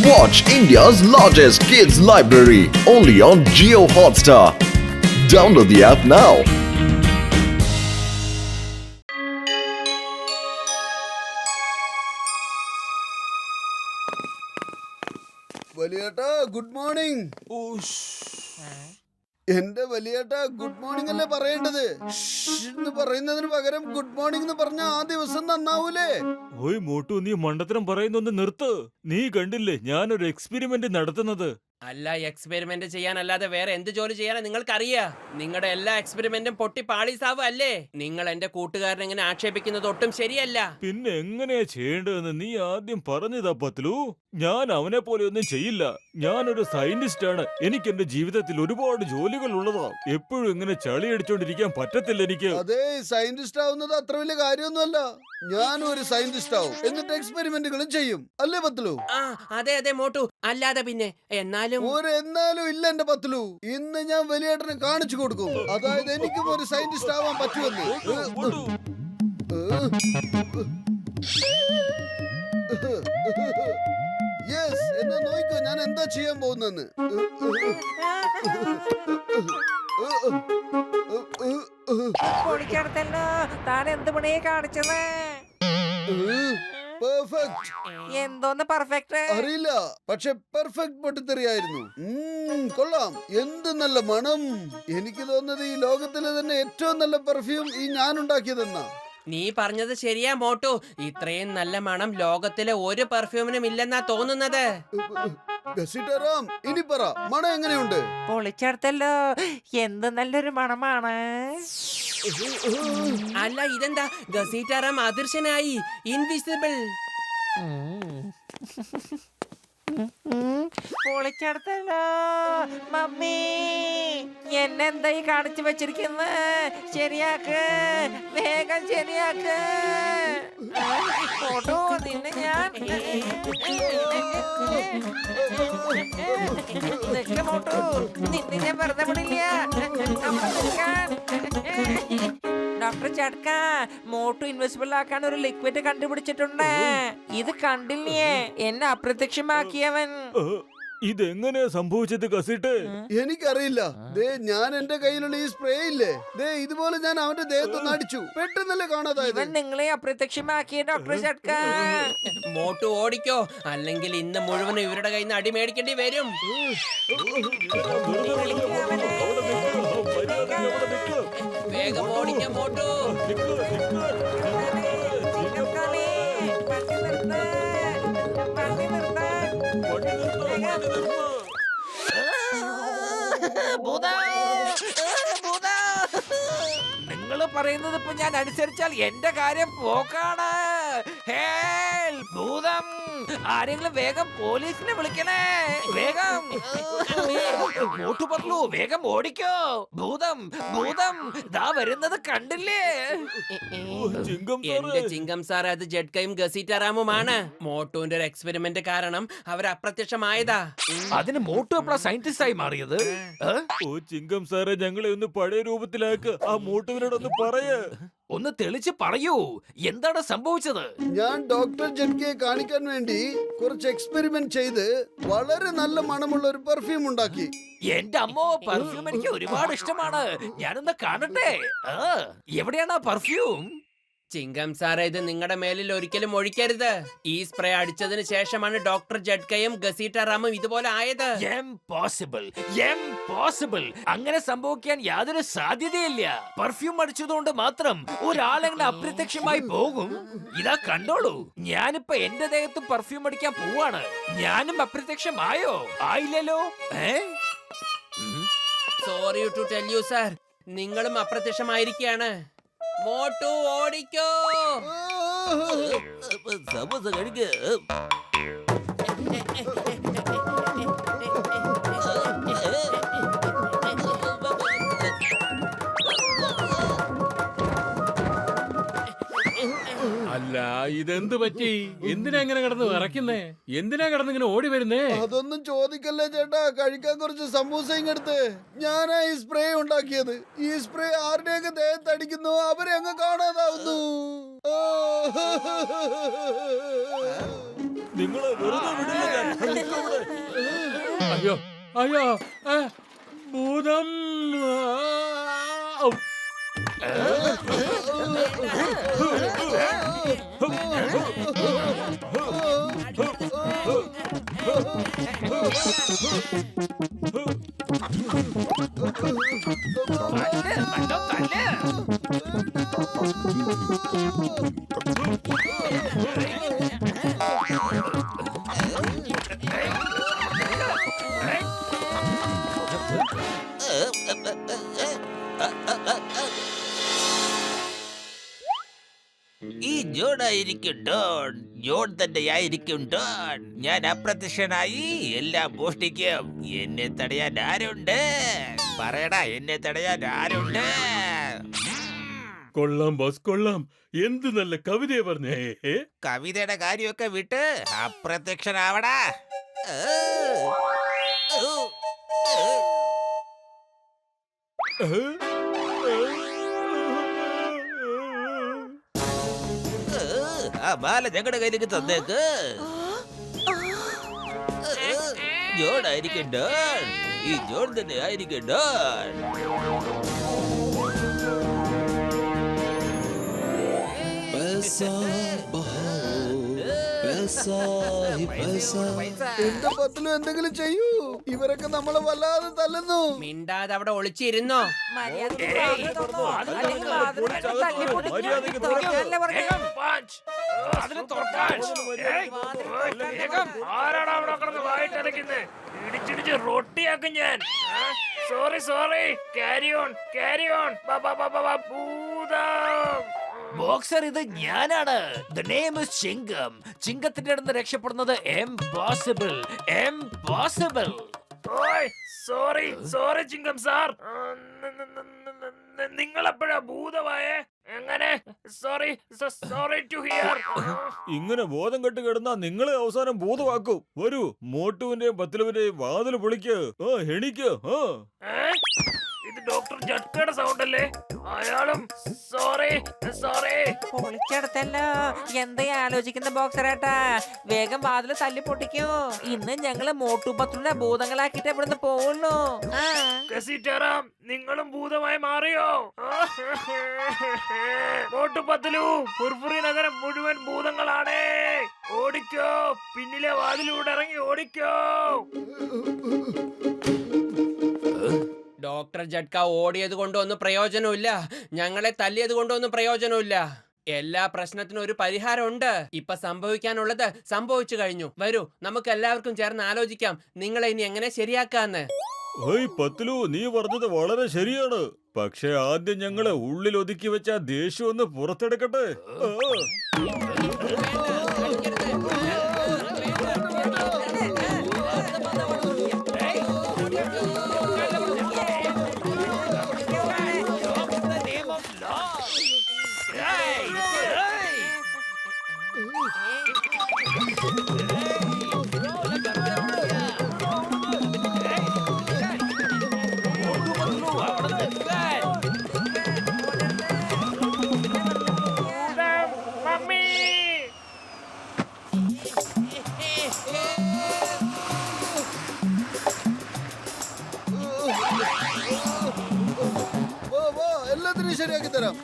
Watch India's largest kids library only on Jio Hotstar. Download the app now. വലിയേട്ടാ good morning. എന്റെ വലിയേട്ടാ good morning അല്ലേ പറയേണ്ടത്? എന്ന് പറയുന്നതിന് പകരം ഗുഡ് മോർണിംഗ് എന്ന് പറഞ്ഞ ആ ദിവസം നന്നാവൂലേ? ഓയ് മോട്ടു, നീ മണ്ടത്തരം പറയുന്നൊന്ന് നിർത്ത്. നീ കണ്ടില്ലേ ഞാനൊരു എക്സ്പെരിമെന്റ് നടത്തുന്നത്? അല്ല, എക്സ്പെരിമെന്റ് ചെയ്യാനല്ലാതെ വേറെ എന്ത് ജോലി ചെയ്യാനാ നിങ്ങൾക്കറിയാ? നിങ്ങളുടെ എല്ലാ എക്സ്പെരിമെന്റും പൊട്ടി പാളീസാവ് അല്ലേ? നിങ്ങൾ എന്റെ കൂട്ടുകാരനെ ഇങ്ങനെ ആക്ഷേപിക്കുന്നത് ഒട്ടും ശരിയല്ല. പിന്നെ എങ്ങനെയാ ചെയ്യേണ്ടതെന്ന് നീ ആദ്യം പറഞ്ഞതാ പത്ലു. ഞാൻ അവനെ പോലെ ഒന്നും ചെയ്യില്ല. ഞാനൊരു സയന്റിസ്റ്റ് ആണ്. എനിക്ക് എന്റെ ജീവിതത്തിൽ ഒരുപാട് ജോലികൾ ഉള്ളതാ. എപ്പോഴും ഇങ്ങനെ ചളി അടിച്ചോണ്ടിരിക്കാൻ പറ്റത്തില്ല എനിക്ക്. അതെ, സയന്റിസ്റ്റ് ആവുന്നത് അത്ര വലിയ കാര്യമൊന്നുമല്ല. ഞാനും ഒരു സയന്റിസ്റ്റ് ആവും, എന്നിട്ട് എക്സ്പെരിമെന്റുകളും ചെയ്യും, അല്ലേ പത്ലു? ആ അതെ അതെ മോട്ടു, അല്ലാതെ പിന്നെ. എന്നാലും എന്നാലും ഇല്ല എന്റെ പത്ലു. ഇന്ന് ഞാൻ വലിയേട്ടനെ കാണിച്ചു കൊടുക്കും. അതായത് എനിക്കും ഒരു സയന്റിസ്റ്റ് ആവാൻ പറ്റുമല്ലോ. യെസ്, എന്നാ നോക്കോ ഞാൻ എന്താ ചെയ്യാൻ പോകുന്നെന്ന്. പൊളിക്കടുത്തല്ലോ താൻ എന്ത് പണിയെ കാണിച്ചത്? പെർഫെക്റ്റ്. എന്തോന്ന് പെർഫെക്റ്റ്? അറിയില്ല, പക്ഷെ പെർഫെക്റ്റ് പൊട്ടിത്തെറിയായിരുന്നു. കൊള്ളാം, എന്ത് നല്ല മണം. എനിക്ക് തോന്നുന്നത് ഈ ലോകത്തിലെ തന്നെ ഏറ്റവും നല്ല പെർഫ്യൂം ഈ ഞാൻ ഉണ്ടാക്കിയതെന്നാ. നീ പറഞ്ഞത് ശരിയാ മോട്ടു. ഇത്രയും നല്ല മണം ലോകത്തിലെ ഒരു പെർഫ്യൂമിനും ഇല്ലെന്നാ തോന്നുന്നത്. ഗസിറ്ററാം, ഇനി പറ, മണം എങ്ങനെയുണ്ട്? പൊളിച്ചടുത്തല്ലോ, എന്ത് നല്ലൊരു മണമാണ്. അല്ല, ഇതെന്താ ഗസീറ്റാറാം അദൃശ്യനായി, ഇൻവിസിബിൾ. പൊളിച്ചടുത്തല്ലോ മമ്മി, എന്നെന്താ ഈ കാണിച്ചു വെച്ചിരിക്കുന്നത്? ശരിയാക്ക്, വേഗം ശരിയാക്ക്. ഫോട്ടോ നിന്നെ ഞാൻ മോട്ടു, നിന്നെ ഞാൻ വെറുതെ വിടില്ല. ഡോക്ടർ ചട്ക, മോട്ടു ഇൻവിസിബിൾ ആക്കാൻ ഒരു ലിക്വിഡ് കണ്ടുപിടിച്ചിട്ടുണ്ട്. ഇത് കണ്ടില്ലേ, എന്നെ അപ്രത്യക്ഷമാക്കിയവൻ. ഇതെങ്ങനെയാ സംഭവിച്ചത് കസിട്ട്? എനിക്കറിയില്ല. ദേ, ഞാൻ എന്റെ കയ്യിലുള്ള ഈ സ്പ്രേ ഇല്ലേ, ദേ ഇതുപോലെ ഞാൻ അവന്റെ ദേഹത്തൊന്ന് അടിച്ചു. പെട്ടെന്നല്ലേ കാണാതായത്. ഇവൻ നിങ്ങളെ അപ്രത്യക്ഷമാക്കിയ ഡോക്ടർ ചട്ക. മോട്ടു ഓടിക്കോ, അല്ലെങ്കിൽ ഇന്ന് മുഴുവനും ഇവരുടെ കയ്യിൽ നിന്ന് അടി മേടിക്കേണ്ടി വരും. വേഗം ഓടിക്കാം മോട്ടു. നിങ്ങൾ പറയുന്നത് ഇപ്പൊ ഞാൻ അനുസരിച്ചാൽ എന്റെ കാര്യം പോക്കാണ്. ഭൂതം, ആരെങ്കിലും വേഗം പോലീസിനെ വിളിക്കണേ, വേഗം. മോട്ടു പത്ലു, വേഗം ഓടിക്കോ. ഭൂതം ഭൂതം ദാ വരുന്നത് കണ്ടില്ലേ? എന്റെ ചിങ്കം സാർ, അത് ജഡ്കയും ഗസീറ്റാറാമുമാണ്. മോട്ടുവിന്റെ ഒരു എക്സ്പെരിമെന്റ് കാരണം അവർ അപ്രത്യക്ഷമായതാ. അതിന് മോട്ടു എപ്പോഴാ സയന്റിസ്റ്റ് ആയി മാറിയത്? ഓ ചിങ്കം സാറെ, ഞങ്ങളെ ഒന്ന് പഴയ രൂപത്തിലാക്ക്. ആ മോട്ടുവിനോടൊന്ന് പറയ്. ഒന്ന് തെളിച്ച് പറയൂ, എന്താണ് സംഭവിച്ചത്? ഞാൻ ഡോക്ടർ ജഡ്കയെ കാണിക്കാൻ വേണ്ടി കുറച്ച് എക്സ്പെരിമെന്റ് ചെയ്ത് വളരെ നല്ല മണമുള്ള ഒരു പെർഫ്യൂം ഉണ്ടാക്കി. എന്റെ അമ്മോ, പെർഫ്യൂം എനിക്ക് ഒരുപാട് ഇഷ്ടമാണ്. ഞാനൊന്ന് കാണട്ടെ. എവിടെയാണ് ആ പെർഫ്യൂം? ചിങ്കം സാറേ, ഇത് നിങ്ങളുടെ മേലിൽ ഒരിക്കലും ഒഴിക്കരുത്. ഈ സ്പ്രേ അടിച്ചതിന് ശേഷമാണ് ഡോക്ടർ ജഡ്കയും ഗസീറ്റാറാമും ഇതുപോലെ ആയത്. Impossible. അങ്ങനെ സംഭവിക്കാൻ യാതൊരു സാധ്യതയില്ല. പെർഫ്യൂം അടിച്ചതുകൊണ്ട് മാത്രം ഒരാളെങ്ങനെ അപ്രത്യക്ഷമായി പോകും? ഇതാ കണ്ടോളൂ, ഞാനിപ്പോ എന്റെ ദേഹത്ത് പെർഫ്യൂം അടിക്കാൻ പോവാണ്. ഞാനും അപ്രത്യക്ഷമായോ? ആയില്ലല്ലോ. Sorry to tell you sir, നിങ്ങളും അപ്രത്യക്ഷമായിരിക്കുകയാണ്. മോട്ടു ഓടിക്കോ. അല്ല, ഇതെന്ത് പറ്റി? എന്തിനാ ഇങ്ങനെ കിടന്ന് വിറയ്ക്കുന്നേ? എന്തിനാ കിടന്നിങ്ങനെ ഓടി വരുന്നേ? അതൊന്നും ചോദിക്കല്ലേ ചേട്ടാ, കഴിക്കാൻ കുറച്ച് സമൂസയും എടുത്ത്. ഞാനാ ഈ സ്പ്രേ ഉണ്ടാക്കിയത്. ഈ സ്പ്രേ ആരുടെയൊക്കെ ദേഹത്ത് അടിക്കുന്നു അവരെ അങ്ങ് കാണാതാവുന്നു. നിങ്ങളെ വെറുതെ വിടില്ല ഞാൻ. നിൽക്കൂ ഇവിടെ. അയ്യോ അയ്യോ ഭൂതം. ഈ ജോണായിരിക്കും ഡോൺ. ജോൺ തന്നെയായിരിക്കും ഡോൺ. ഞാൻ അപ്രത്യക്ഷനായി എല്ലാം മോഷ്ടിക്കും. എന്നെ തടയാൻ ആരുണ്ട്? പറയടാ, എന്നെ തടയാൻ ആരുണ്ട്? കൊള്ളാം ബോസ് കൊള്ളാം. എന്ത് നല്ല കവിതയെ പറഞ്ഞേ. കവിതയുടെ കാര്യമൊക്കെ വിട്ട് അപ്രത്യക്ഷനാവടാ. ആ മാല ഞങ്ങളുടെ കയ്യിലേക്ക് തന്നേക്ക്. ജോൺ ആയിരിക്കും ഡോൺ. ഈ ജോൺ തന്നെ ആയിരിക്കും ഡോൺ. എന്റെ പത്തിലും എന്തെങ്കിലും ചെയ്യൂ. ഇവരൊക്കെ നമ്മളെ വല്ലാതെ തല്ലുന്നു. മിണ്ടാതെ അവിടെ ഒളിച്ചിരുന്നോ. റൊട്ടിയാക്കും ഞാൻ. Sorry sorry. Carry on carry on. Boxer, ഇത് ഞാനാണ്. The name is Chinkam. ചിങ്കത്തിന്റെ അടുത്ത് രക്ഷപ്പെടുന്നത് impossible. Impossible. ഓയ് സോറി സോറി ചിങ്കം സാർ. നിങ്ങൾ എപ്പോഴാ ഭൂതമായേ? എങ്ങനെ? Sorry sorry to here. ഇങ്ങനെ ബോധം കെട്ട് കിടന്നാ നിങ്ങളെ അവസാനം ഭൂതമാക്കും. വരൂ, മോട്ടുവിന്റെയും പത്തിലുവിന്റെയും വാതിൽ പൊളിക്ക്. എണിക്ക്. ഇത് ഡോക്ടർ ജഡ്കയുടെ സൗണ്ട് അല്ലേ? അയാളും സോറി സോറി. പൊളിച്ചെടുത്തല്ലോ. എന്താ ആലോചിക്കുന്ന ബോക്സറേട്ടാ? വേഗം വാതില് തല്ലി പൊട്ടിക്കൂ. ഇന്ന് ഞങ്ങള് മോട്ടുപത്തുള്ള ഭൂതങ്ങളാക്കിട്ട് ഇവിടുന്ന് പോവുള്ളൂ. കസീറ്റാറാം, നിങ്ങളും ഭൂതമായി മാറിയോ? മോട്ടുപത്തിലു ഫുർഫുറി നഗരം മുഴുവൻ ഭൂതങ്ങളാണേ. ഓടിക്കോ, പിന്നിലെ വാതിലൂടെ ഇറങ്ങി ഓടിക്കോ. ഡോക്ടർ ജഡ്ക ഓടിയത് കൊണ്ടൊന്നും പ്രയോജനമില്ല. ഞങ്ങളെ തല്ലിയത് കൊണ്ടൊന്നും പ്രയോജനമില്ല. എല്ലാ പ്രശ്നത്തിനും ഒരു പരിഹാരമുണ്ട്. ഇപ്പൊ സംഭവിക്കാനുള്ളത് സംഭവിച്ചു കഴിഞ്ഞു. വരൂ, നമുക്ക് എല്ലാവർക്കും ചേർന്ന് ആലോചിക്കാം നിങ്ങളെ ഇനി എങ്ങനെ ശരിയാക്കാന്ന്. ഏയ് പത്തിലു, നീ പറഞ്ഞത് വളരെ ശരിയാണ്. പക്ഷെ ആദ്യം ഞങ്ങളെ ഉള്ളിൽ ഒതുക്കി വെച്ച ദേഷ്യം ഒന്ന് പുറത്തെടുക്കട്ടെ. എല്ലാത്തിനും ശരിയാക്കി തരാം.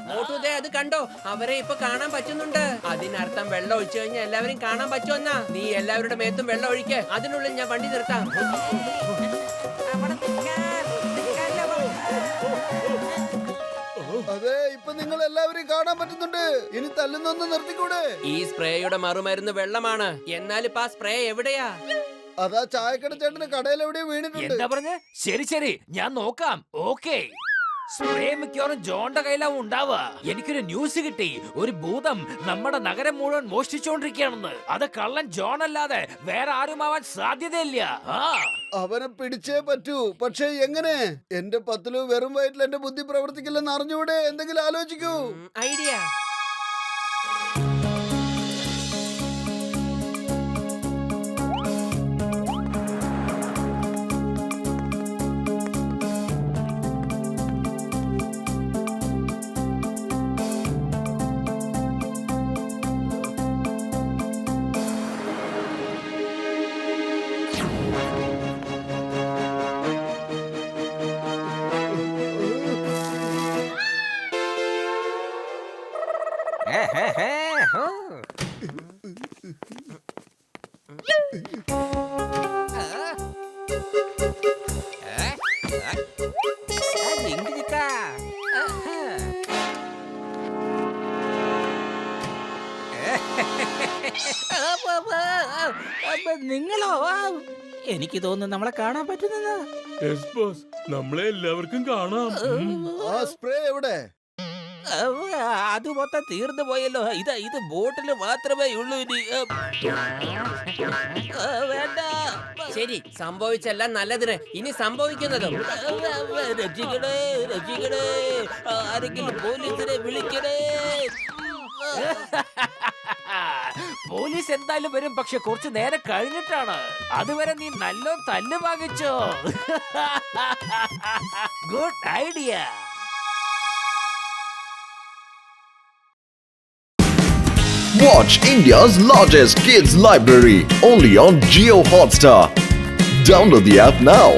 മോട്ടുദേ, അത് കണ്ടോ? അവരെ ഇപ്പൊ കാണാൻ പറ്റുന്നുണ്ട്. അതിനർത്ഥം വെള്ളം ഒഴിച്ചു കഴിഞ്ഞാൽ എല്ലാവരും കാണാൻ പറ്റുമെന്നാ. നീ എല്ലാവരുടെ മേത്തും വെള്ളം ഒഴിക്ക്. അതിനുള്ളിൽ ഞാൻ വണ്ടി നിർത്താം. അതെ, ഇപ്പൊ നിങ്ങൾ എല്ലാവരും കാണാൻ പറ്റുന്നുണ്ട്. ഇനി തല്ലുന്നൊന്ന് നിർത്തിക്കൂടെ? ഈ സ്പ്രേയുടെ മറുമരുന്ന് വെള്ളമാണ്. എന്നാൽ ഇപ്പൊ ആ സ്പ്രേ എവിടെയാ? അതാ ചായക്കട ചേട്ടന് കടയിൽ എവിടെയോ വീണിട്ടുണ്ട്. എന്താ പറഞ്ഞ? ശരി ശരി, ഞാൻ നോക്കാം. ഓക്കേ. സ്പ്രേ മിക്കവാറും ജോണിന്റെ കയ്യിലാവും ഉണ്ടാവുക. എനിക്കൊരു ന്യൂസ് കിട്ടി. ഒരു ഭൂതം നമ്മുടെ നഗരം മുഴുവൻ മോഷ്ടിച്ചോണ്ടിരിക്കുകയാണെന്ന്. അത് കള്ളൻ ജോൺ അല്ലാതെ വേറെ ആരുമാവാൻ സാധ്യതയില്ല. അവനെ പിടിച്ചേ പറ്റൂ. പക്ഷെ എങ്ങനെ? എന്റെ പത്തിലു വെറും വയറ്റിൽ എന്റെ ബുദ്ധി പ്രവർത്തിക്കില്ലെന്ന് അറിഞ്ഞൂടെ? എന്തെങ്കിലും ആലോചിക്കൂ. ഐഡിയ. നിങ്ങളോ? എനിക്ക് തോന്നുന്നു നമ്മളെ കാണാൻ പറ്റുന്നത്. യെസ് ബോസ്, നമ്മളെ എല്ലാവർക്കും കാണാം. ആ സ്പ്രേ എവിടെ? അത് മൊത്തം തീർന്നു പോയല്ലോ. ഇത് ബോട്ടിൽ മാത്രമേ ഉള്ളൂ ഇനി. വേണ്ട. ശരി, സംഭവിച്ചെല്ലാം നല്ലതിന്. ഇനി സംഭവിക്കുന്നതും രക്ഷിക്കണേ, രക്ഷിക്കണേ. ആരെങ്കിലും പോലീസിനെ വിളിക്കണേ. പോലീസ് എന്തായാലും വരും, പക്ഷെ കുറച്ച് നേരം കഴിഞ്ഞിട്ടാണ്. അതുവരെ നീ നല്ല തല്ല് വാങ്ങിച്ചോ. Good idea. Watch India's largest kids library only on Geo Hotstar. Download the app now.